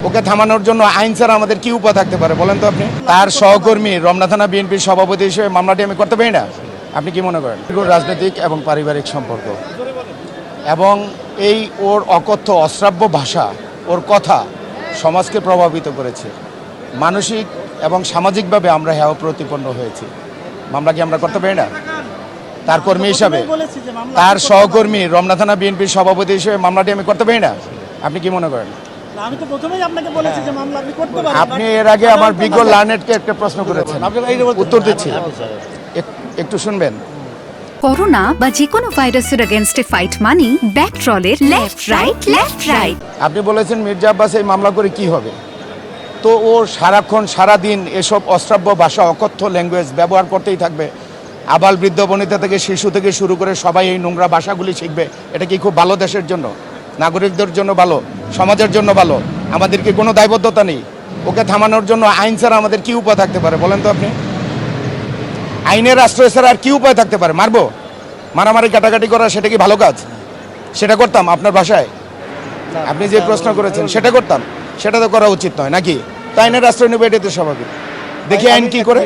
ওকে থামানোর জন্য আইন ছাড়া আমাদের কি উপায় থাকতে পারে বলেন তো আপনি? তার সহকর্মী রমনা থানা বিএনপির সভাপতি হিসেবে মামলাটি আমি করতে পারি না? আপনি কি মনে করেন? রাজনৈতিক এবং পারিবারিক সম্পর্ক এবং এই ওর অকথ্য অশ্রাব্য ভাষা, ওর কথা সমাজকে প্রভাবিত করেছে। মানসিক এবং সামাজিকভাবে আমরা হেয় প্রতিপন্ন হয়েছি। মামলা কি আমরা করতে পারি না? তার কর্মী হিসাবে, তার সহকর্মী রমনা থানা বিএনপির সভাপতি হিসেবে মামলাটি আমি করতে পারি না? আপনি কি মনে করেন? আমি তো প্রথমেই আপনাকে বলেছি যে মামলা আপনি করতে পারেন। আপনি এর আগে আমার বিগল লার্নেটকে একটা প্রশ্ন করেছেন, উত্তর দিচ্ছি, একটু শুনবেন। করোনা বা যে কোনো ভাইরাসের এগেইনস্টে ফাইট মানি ব্যাকট্রলের লেফট রাইট। আপনি বলেছেন মির্জা আব্বাস এই মামলা করে কি হবে? তো ও সারাক্ষণ সারাদিন এসব অশ্রাব্য ভাষা, অকথ্য ল্যাঙ্গুয়েজ ব্যবহার করতেই থাকবে। আবাল বৃদ্ধ বনিতা থেকে শিশু থেকে শুরু করে সবাই এই নোংরা ভাষাগুলি শিখবে। এটা কি খুব ভালো দেশের জন্য, নাগরিকদের জন্য ভালো, সমাজের জন্য ভালো? আমাদের কি কোনো দায়বদ্ধতা নেই? ওকে থামানোর জন্য আইন ছাড়া আমাদের কি উপায় থাকতে পারে বলেন তো আপনি? আইনের আশ্রয় ছাড়া আর কি উপায় থাকতে পারে? মারবো? মারামারি কাটাকাটি করা সেটা কি ভালো কাজ? সেটা করতাম আপনার ভাষায়? আপনি যে প্রশ্ন করেছেন সেটা করতাম? সেটা তো করা উচিত নয় নাকি? তাই আইনের আশ্রয় নেবে, এটাই তো স্বাভাবিক। দেখি আইন কি করে।